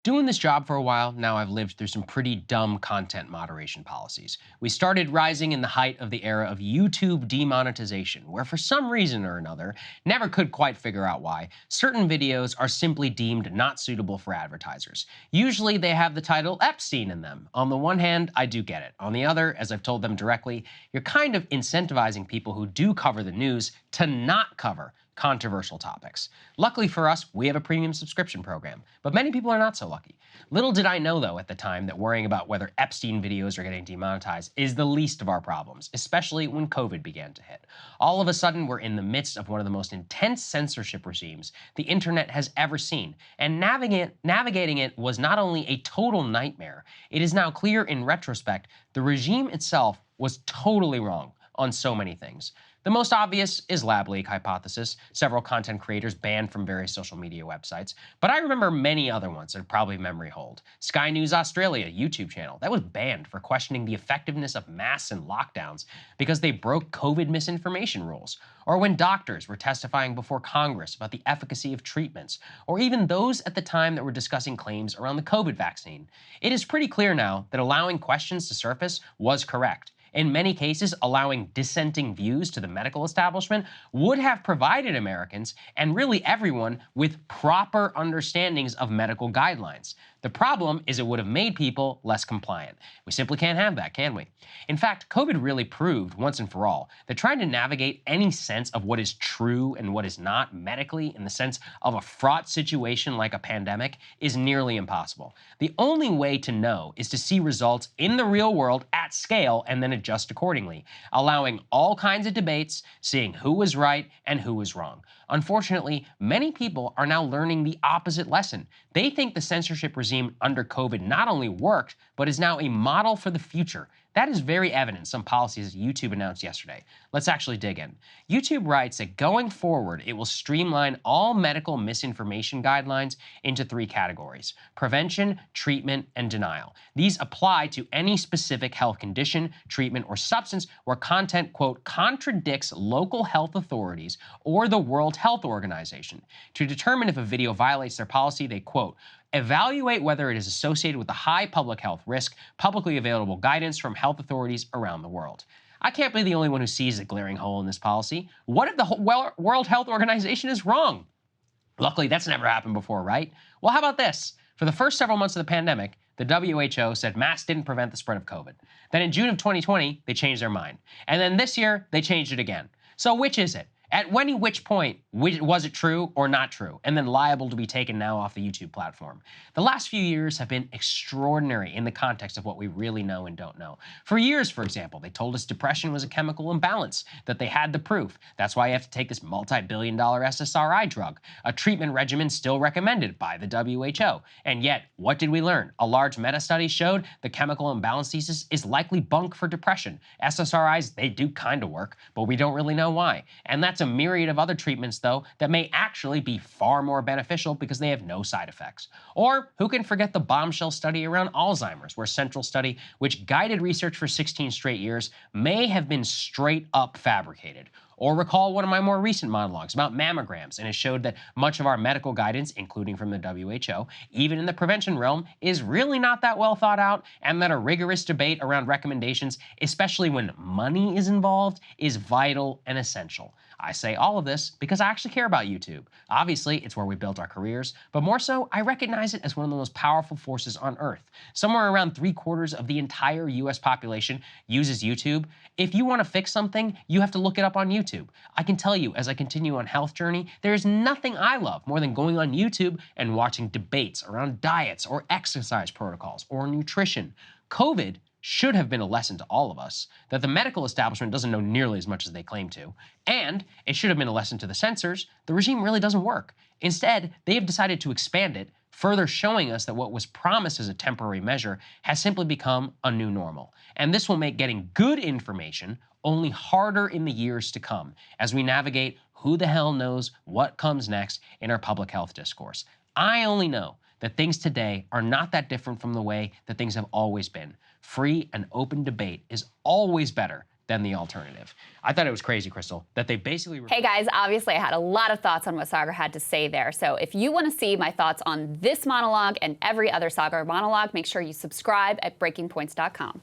Doing this job for a while, now I've lived through some pretty dumb content moderation policies. We started rising in the height of the era of YouTube demonetization, where for some reason or another, never could quite figure out why, certain videos are simply deemed not suitable for advertisers. Usually they have the title Epstein in them. On the one hand, I do get it. On the other, as I've told them directly, you're kind of incentivizing people who do cover the news to not cover controversial topics. Luckily for us, we have a premium subscription program, but many people are not so lucky. Little did I know, though, at the time that worrying about whether Epstein videos are getting demonetized is the least of our problems, especially when COVID began to hit. All of a sudden, we're in the midst of one of the most intense censorship regimes the internet has ever seen, and navigating it was not only a total nightmare, it is now clear in retrospect the regime itself was totally wrong on so many things. The most obvious is lab leak hypothesis, several content creators banned from various social media websites, but I remember many other ones that probably memory hold. Sky News Australia YouTube channel, that was banned for questioning the effectiveness of masks and lockdowns because they broke COVID misinformation rules, or when doctors were testifying before Congress about the efficacy of treatments, or even those at the time that were discussing claims around the COVID vaccine. It is pretty clear now that allowing questions to surface was correct. In many cases, allowing dissenting views to the medical establishment would have provided Americans, and really everyone, with proper understandings of medical guidelines. The problem is it would have made people less compliant. We simply can't have that, can we? In fact, COVID really proved, once and for all, that trying to navigate any sense of what is true and what is not medically in the sense of a fraught situation like a pandemic is nearly impossible. The only way to know is to see results in the real world at scale and then adjust accordingly, allowing all kinds of debates, seeing who was right and who was wrong. Unfortunately, many people are now learning the opposite lesson. They think the censorship regime under COVID not only worked, but is now a model for the future. That is very evident in some policies YouTube announced yesterday. Let's actually dig in. YouTube writes that going forward, it will streamline all medical misinformation guidelines into three categories: prevention, treatment, and denial. These apply to any specific health condition, treatment, or substance where content, quote, contradicts local health authorities or the World Health Organization. To determine if a video violates their policy, they, quote, evaluate whether it is associated with a high public health risk, publicly available guidance from health authorities around the world. I can't be the only one who sees a glaring hole in this policy. What if the World Health Organization is wrong? Luckily, that's never happened before, right? Well, how about this? For the first several months of the pandemic, the WHO said masks didn't prevent the spread of COVID. Then in June of 2020, they changed their mind. And then this year, they changed it again. So which is it? At which point was it true or not true, and then liable to be taken now off the YouTube platform? The last few years have been extraordinary in the context of what we really know and don't know. For years, for example, they told us depression was a chemical imbalance, that they had the proof. That's why you have to take this multi-billion-dollar SSRI drug, a treatment regimen still recommended by the WHO. And yet, what did we learn? A large meta-study showed the chemical imbalance thesis is likely bunk for depression. SSRIs, they do kind of work, but we don't really know why. And that's a myriad of other treatments, though, that may actually be far more beneficial because they have no side effects. Or who can forget the bombshell study around Alzheimer's, where Central Study, which guided research for 16 straight years, may have been straight up fabricated. Or recall one of my more recent monologues about mammograms, and it showed that much of our medical guidance, including from the WHO, even in the prevention realm, is really not that well thought out, and that a rigorous debate around recommendations, especially when money is involved, is vital and essential. I say all of this because I actually care about YouTube. Obviously, it's where we built our careers, but more so, I recognize it as one of the most powerful forces on Earth. Somewhere around 3/4 of the entire US population uses YouTube. If you want to fix something, you have to look it up on YouTube. I can tell you, as I continue on health journey, there is nothing I love more than going on YouTube and watching debates around diets or exercise protocols or nutrition. COVID should have been a lesson to all of us that the medical establishment doesn't know nearly as much as they claim to. And it should have been a lesson to the censors. The regime really doesn't work. Instead, they have decided to expand it, further showing us that what was promised as a temporary measure has simply become a new normal. And this will make getting good information only harder in the years to come as we navigate who the hell knows what comes next in our public health discourse. I only know that things today are not that different from the way that things have always been. Free and open debate is always better than the alternative. I thought it was crazy, Crystal, that they basically... Hey guys, obviously I had a lot of thoughts on what Saagar had to say there. So if you want to see my thoughts on this monologue and every other Saagar monologue, make sure you subscribe at breakingpoints.com.